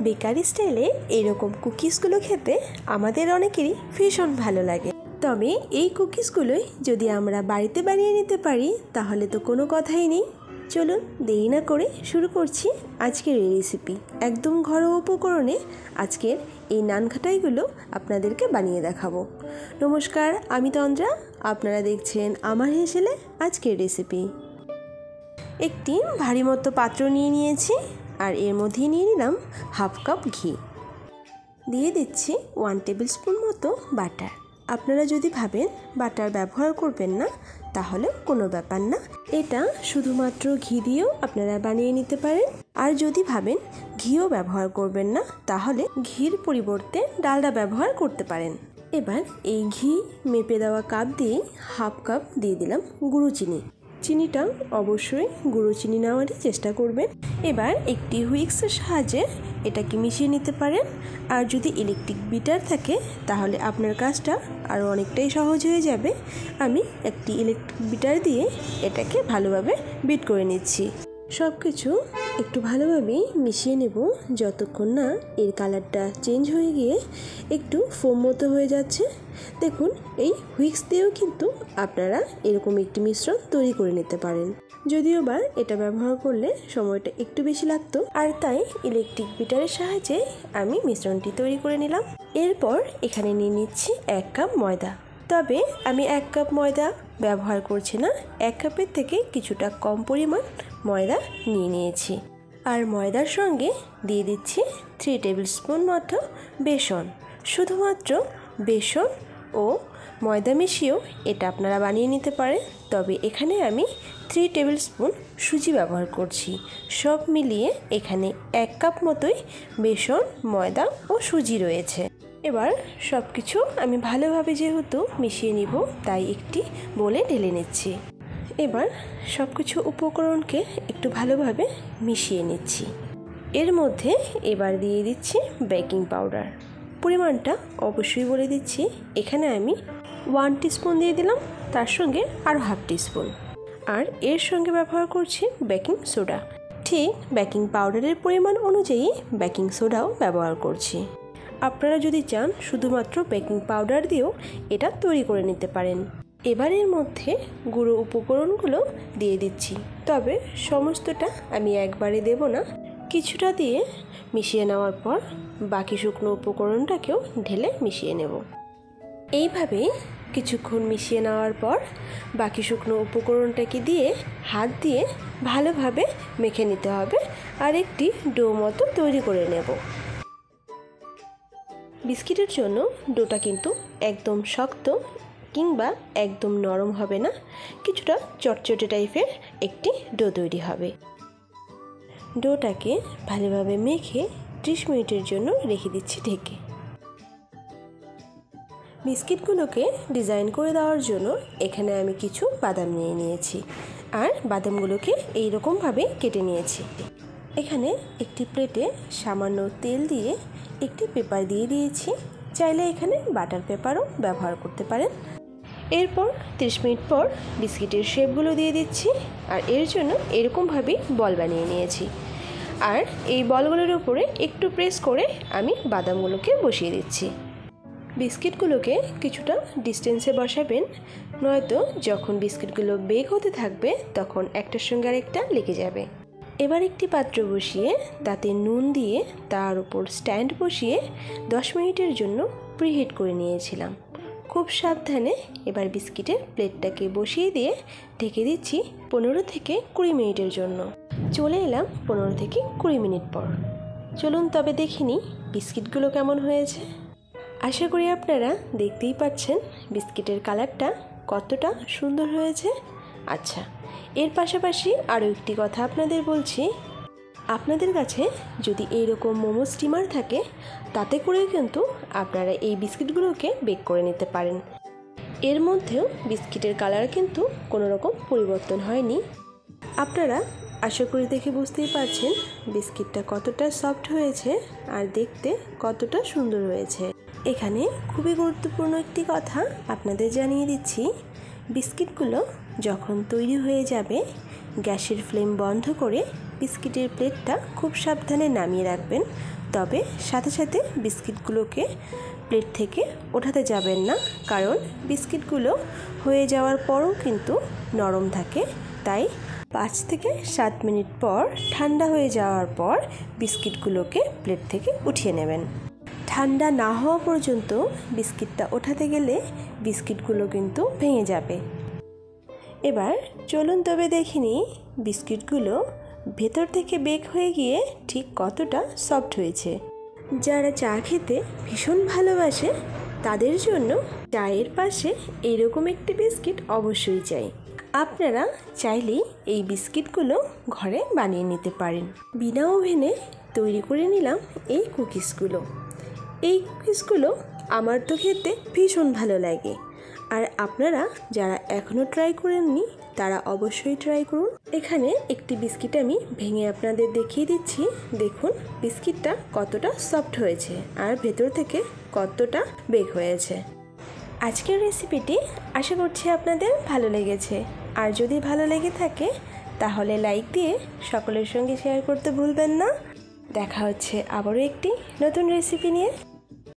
Bakery স্টাইলে এরকম কুকিজগুলো খেতে আমাদের অনেকেরই ভীষণ ভালো লাগে। তবে এই কুকিজগুলোই যদি আমরা বাড়িতে বানিয়ে নিতে পারি তাহলে তো কোনো কথাই নেই। চলুন দেরি না করে শুরু করছি আজকের এই রেসিপি। একদম ঘরোয়া উপকরণে আজকের এই নানখাটাইগুলো আপনাদেরকে বানিয়ে দেখাবো। নমস্কার, আমি তন্দ্রা, আপনারা দেখছেন আমার হেসেলে আজকের রেসিপি। একটি ভারী মতো পাত্র নিয়ে নিয়েছি আর এর মধ্যে নিয়ে নিলাম হাফ কাপ ঘি। দিয়ে দিচ্ছি 1 টেবিল স্পুন মতো বাটার। আপনারা যদি ভাবেন বাটার ব্যবহার করবেন না তাহলে কোনো ব্যাপার না, এটা শুধুমাত্র ঘি দিয়েও আপনারা বানিয়ে নিতে পারেন। আর যদি ভাবেন ঘিও ব্যবহার করবেন না তাহলে ঘির পরিবর্তে ডালডা ব্যবহার করতে পারেন। এবার এই ঘি মেপে দেওয়া কাপ দিয়ে হাফ কাপ দিয়ে দিলাম গুঁড়ো চিনি। চিনিটা অবশ্যই গুঁড়ো চিনি নেওয়ারই চেষ্টা করবেন। এবার একটি হুইক্সের সাহায্যে এটাকে মিশিয়ে নিতে পারেন। আর যদি ইলেকট্রিক বিটার থাকে তাহলে আপনার কাজটা আরও অনেকটাই সহজ হয়ে যাবে। আমি একটি ইলেকট্রিক বিটার দিয়ে এটাকে ভালোভাবে বিট করে নিচ্ছি। সব কিছু একটু ভালোভাবেই মিশিয়ে নেব যতক্ষণ না এর কালারটা চেঞ্জ হয়ে গিয়ে একটু ফোম মতো হয়ে যাচ্ছে। দেখুন, এই হুইক্স দিয়েও কিন্তু আপনারা এরকম একটি মিশ্রণ তৈরি করে নিতে পারেন। যদিও বা এটা ব্যবহার করলে সময়টা একটু বেশি লাগতো, আর তাই ইলেকট্রিক বিটারের সাহায্যে আমি মিশ্রণটি তৈরি করে নিলাম। এরপর এখানে নিয়ে নিচ্ছি 1 কাপ ময়দা। তবে আমি 1 কাপ ময়দা ব্যবহার করছি না, 1 কাপের থেকে কিছুটা কম পরিমাণ ময়দা নিয়ে নিয়েছি। আর ময়দার সঙ্গে দিয়ে দিচ্ছি 3 টেবিল স্পুন মতো বেসন। শুধুমাত্র বেসন ও ময়দা মিশিয়েও এটা আপনারা বানিয়ে নিতে পারেন। তবে এখানে আমি 3 টেবিল স্পুন সুজি ব্যবহার করছি। সব মিলিয়ে এখানে 1 কাপ মতোই বেসন, ময়দা ও সুজি রয়েছে। এবার সব কিছু আমি ভালোভাবে যেহেতু মিশিয়ে নিব তাই একটি বোলে ঢেলে নিচ্ছি। এবার সব কিছু উপকরণকে একটু ভালোভাবে মিশিয়ে নিচ্ছি। এর মধ্যে এবার দিয়ে দিচ্ছি বেকিং পাউডার। পরিমাণটা অবশ্যই বলে দিচ্ছি, এখানে আমি 1 টিস্পুন দিয়ে দিলাম, তার সঙ্গে আরও হাফ টিস্পুন। আর এর সঙ্গে ব্যবহার করছি বেকিং সোডা। ঠিক বেকিং পাউডারের পরিমাণ অনুযায়ী বেকিং সোডাও ব্যবহার করছি। আপনারা যদি চান শুধুমাত্র বেকিং পাউডার দিয়েও এটা তৈরি করে নিতে পারেন। এবার এর মধ্যে গুঁড়ো উপকরণগুলো দিয়ে দিচ্ছি, তবে সমস্তটা আমি একবারে দেব না, কিছুটা দিয়ে মিশিয়ে নেওয়ার পর বাকি শুকনো উপকরণটাকেও ঢেলে মিশিয়ে নেব। এইভাবেই কিছুক্ষণ মিশিয়ে নেওয়ার পর বাকি শুকনো উপকরণটাকে দিয়ে হাত দিয়ে ভালোভাবে মেখে নিতে হবে আর একটি ডো মতো তৈরি করে নেব। বিস্কিটের জন্য ডোটা কিন্তু একদম শক্ত কিংবা একদম নরম হবে না, কিছুটা চটচটে টাইপের একটি ডো তৈরি হবে। ডোটাকে ভালোভাবে মেখে 30 মিনিটের জন্য রেখে দিচ্ছি ঢেকে। বিস্কিটগুলোকে ডিজাইন করে দেওয়ার জন্য এখানে আমি কিছু বাদাম নিয়ে নিয়েছি আর বাদামগুলোকে এইরকমভাবে কেটে নিয়েছি। এখানে একটি প্লেটে সামান্য তেল দিয়ে একটি পেপার দিয়ে দিয়েছি, চাইলে এখানে বাটার পেপারও ব্যবহার করতে পারেন। এরপর 30 মিনিট পর বিস্কিটের শেপগুলো দিয়ে দিচ্ছি আর এর জন্য এরকমভাবেই বল বানিয়ে নিয়েছি। আর এই বলগুলোর উপরে একটু প্রেস করে আমি বাদামগুলোকে বসিয়ে দিচ্ছি। বিস্কিটগুলোকে কিছুটা ডিস্টেন্সে বসাবেন, নয়তো যখন বিস্কিটগুলো বেক হতে থাকবে তখন একটার সঙ্গে আরেকটা লেগে যাবে। এবার একটি পাত্র বসিয়ে তাতে নুন দিয়ে তার উপর স্ট্যান্ড বসিয়ে 10 মিনিটের জন্য প্রিহিট করে নিয়েছিলাম। খুব সাবধানে এবার বিস্কিটের প্লেটটাকে বসিয়ে দিয়ে ঢেকে দিচ্ছি 15 থেকে 20 মিনিটের জন্য। চলে এলাম 15 থেকে 20 মিনিট পর। চলুন তবে দেখে নিই বিস্কিটগুলো কেমন হয়েছে। আশা করি আপনারা দেখতেই পাচ্ছেন বিস্কিটের কালারটা কতটা সুন্দর হয়েছে। আচ্ছা, এর পাশাপাশি আরও একটি কথা আপনাদের বলছি, আপনাদের কাছে যদি এইরকম মোমো স্টিমার থাকে তাতে করেও কিন্তু আপনারা এই বিস্কিটগুলোকে বেক করে নিতে পারেন। এর মধ্যেও বিস্কিটের কালার কিন্তু কোনো রকম পরিবর্তন হয়নি। আপনারা আশা করি দেখে বুঝতেই পারছেন বিস্কিটটা কতটা সফট হয়েছে আর দেখতে কতটা সুন্দর হয়েছে। এখানে খুবই গুরুত্বপূর্ণ একটি কথা আপনাদের জানিয়ে দিচ্ছি, বিস্কিটগুলো যখন তৈরি হয়ে যাবে গ্যাসের ফ্লেম বন্ধ করে বিস্কিটের প্লেটটা খুব সাবধানে নামিয়ে রাখবেন। তবে সাথে সাথে বিস্কিটগুলোকে প্লেট থেকে ওঠাতে যাবেন না, কারণ বিস্কিটগুলো হয়ে যাওয়ার পরও কিন্তু নরম থাকে। তাই 5 থেকে 7 মিনিট পর ঠান্ডা হয়ে যাওয়ার পর বিস্কিটগুলোকে প্লেট থেকে উঠিয়ে নেবেন। ঠান্ডা না হওয়া পর্যন্ত বিস্কিটটা ওঠাতে গেলে বিস্কিটগুলো কিন্তু ভেঙে যাবে। এবার চলুন তবে দেখে নিই বিস্কিটগুলো ভেতর থেকে বেক হয়ে গিয়ে ঠিক কতটা সফট হয়েছে। যারা চা খেতে ভীষণ ভালোবাসে তাদের জন্য চায়ের পাশে এইরকম একটি বিস্কিট অবশ্যই চাই। আপনারা চাইলেই এই বিস্কিটগুলো ঘরে বানিয়ে নিতে পারেন। বিনা ওভেনে তৈরি করে নিলাম এই কুকিজগুলো। এই কুকিজগুলো আমার তো খেতে ভীষণ ভালো লাগে, আর আপনারা যারা এখনও ট্রাই করেননি তারা অবশ্যই ট্রাই করুন। এখানে একটি বিস্কিট আমি ভেঙে আপনাদের দেখিয়ে দিচ্ছি। দেখুন বিস্কিটটা কতটা সফট হয়েছে আর ভেতর থেকে কতটা বেক হয়েছে। আজকের রেসিপিটি আশা করছি আপনাদের ভালো লেগেছে, আর যদি ভালো লেগে থাকে তাহলে লাইক দিয়ে সকলের সঙ্গে শেয়ার করতে ভুলবেন না। দেখা হচ্ছে আবারও একটি নতুন রেসিপি নিয়ে।